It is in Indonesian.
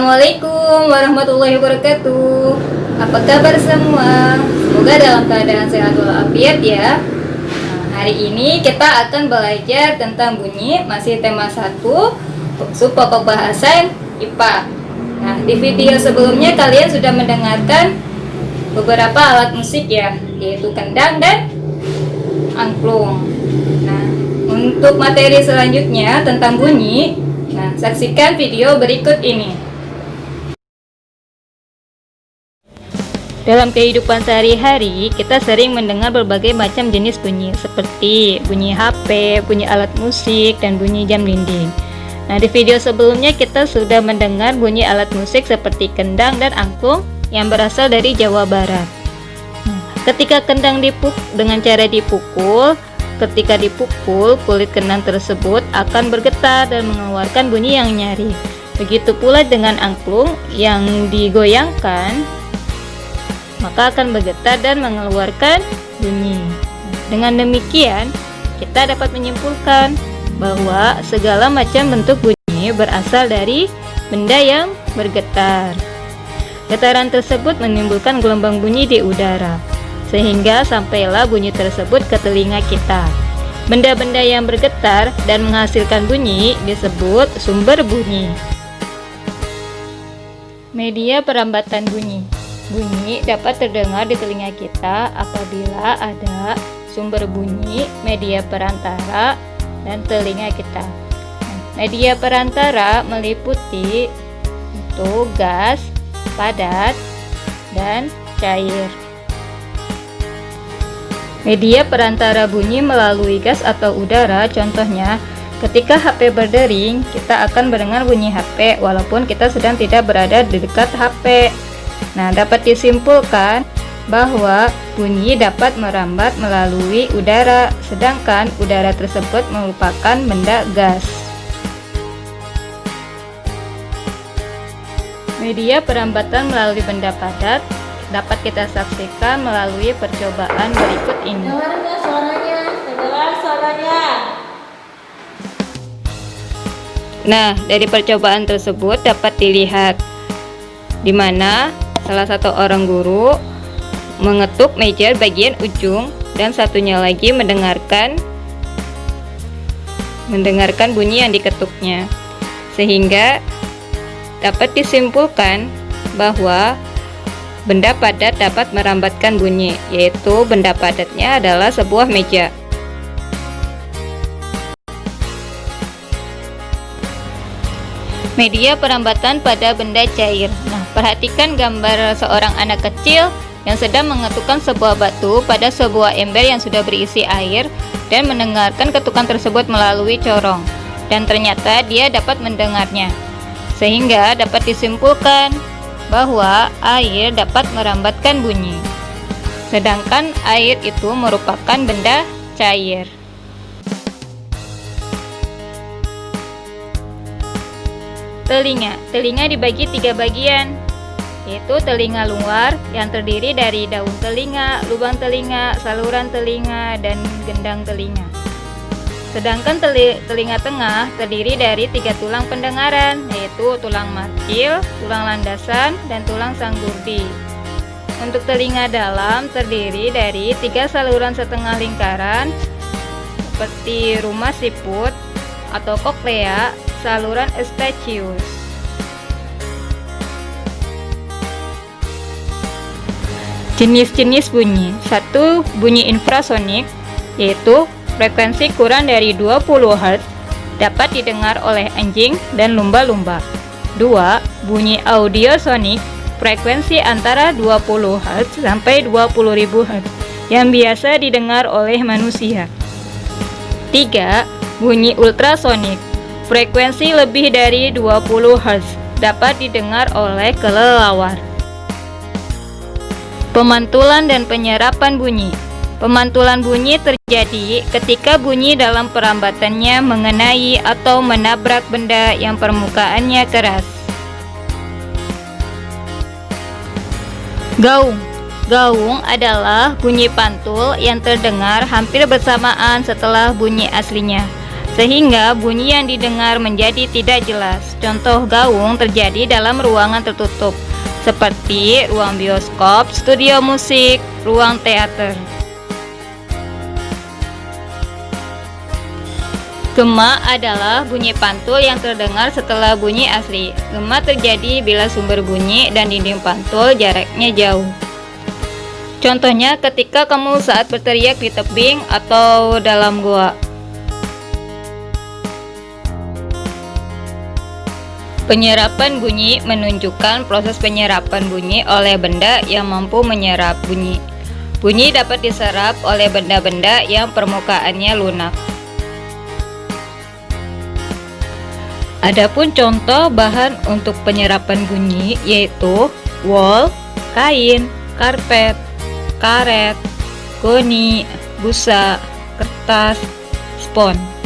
Assalamualaikum warahmatullahi wabarakatuh. Apa kabar semua? Semoga dalam keadaan sehat walafiat ya. Hari ini kita akan belajar tentang bunyi, masih tema 1, sub pokok bahasa IPA. Nah, di video sebelumnya kalian sudah mendengarkan beberapa alat musik ya, yaitu kendang dan angklung. Nah, untuk materi selanjutnya tentang bunyi, nah, saksikan video berikut ini. Dalam kehidupan sehari-hari, kita sering mendengar berbagai macam jenis bunyi, seperti bunyi HP, bunyi alat musik, dan bunyi jam dinding. Nah, di video sebelumnya kita sudah mendengar bunyi alat musik seperti kendang dan angklung yang berasal dari Jawa Barat. Ketika kendang dengan cara dipukul, ketika dipukul, kulit kendang tersebut akan bergetar dan mengeluarkan bunyi yang nyaring. Begitu pula dengan angklung yang digoyangkan, maka akan bergetar dan mengeluarkan bunyi. Dengan demikian, kita dapat menyimpulkan bahwa segala macam bentuk bunyi berasal dari benda yang bergetar. Getaran tersebut menimbulkan gelombang bunyi di udara, sehingga sampailah bunyi tersebut ke telinga kita. Benda-benda yang bergetar dan menghasilkan bunyi disebut sumber bunyi. Media perambatan bunyi. Bunyi dapat terdengar di telinga kita apabila ada sumber bunyi, media perantara, dan telinga kita. Media perantara meliputi itu gas, padat, dan cair. Media perantara bunyi melalui gas atau udara, contohnya ketika HP berdering, kita akan mendengar bunyi HP walaupun kita sedang tidak berada di dekat HP. Nah, dapat disimpulkan bahwa bunyi dapat merambat melalui udara, sedangkan udara tersebut merupakan benda gas. Media perambatan melalui benda padat dapat kita saksikan melalui percobaan berikut ini. Dengar suaranya. Nah, dari percobaan tersebut dapat dilihat di mana salah satu orang guru mengetuk meja bagian ujung dan satunya lagi mendengarkan bunyi yang diketuknya, sehingga dapat disimpulkan bahwa benda padat dapat merambatkan bunyi, yaitu benda padatnya adalah sebuah meja. Media perambatan pada benda cair. Nah, perhatikan gambar seorang anak kecil yang sedang mengetukkan sebuah batu pada sebuah ember yang sudah berisi air dan mendengarkan ketukan tersebut melalui corong. Dan ternyata dia dapat mendengarnya, sehingga dapat disimpulkan bahwa air dapat merambatkan bunyi. Sedangkan air itu merupakan benda cair. Telinga dibagi 3 bagian, yaitu telinga luar yang terdiri dari daun telinga, lubang telinga, saluran telinga, dan gendang telinga. Sedangkan telinga tengah terdiri dari 3 tulang pendengaran, yaitu tulang markil, tulang landasan, dan tulang sanggurdi. Untuk telinga dalam terdiri dari 3 saluran setengah lingkaran, seperti rumah siput atau koklea, saluran eustachius. Jenis-jenis bunyi. 1. Bunyi infrasonik, yaitu frekuensi kurang dari 20 Hz, dapat didengar oleh anjing dan lumba-lumba. 2. Bunyi audiosonik, frekuensi antara 20 Hz sampai 20.000 Hz, yang biasa didengar oleh manusia. 3. Bunyi ultrasonik, frekuensi lebih dari 20 Hz, dapat didengar oleh kelelawar. Pemantulan dan penyerapan bunyi. Pemantulan bunyi terjadi ketika bunyi dalam perambatannya mengenai atau menabrak benda yang permukaannya keras. Gaung. Gaung adalah bunyi pantul yang terdengar hampir bersamaan setelah bunyi aslinya. sehingga bunyi yang didengar menjadi tidak jelas. Contoh gaung terjadi dalam ruangan tertutup, seperti ruang bioskop, studio musik, ruang teater. Gema adalah bunyi pantul yang terdengar setelah bunyi asli. Gema terjadi bila sumber bunyi dan dinding pantul jaraknya jauh. Contohnya ketika kamu saat berteriak di tebing atau dalam gua. Penyerapan bunyi menunjukkan proses penyerapan bunyi oleh benda yang mampu menyerap bunyi. Bunyi dapat diserap oleh benda-benda yang permukaannya lunak. Adapun contoh bahan untuk penyerapan bunyi yaitu wol, kain, karpet, karet, goni, busa, kertas, spons.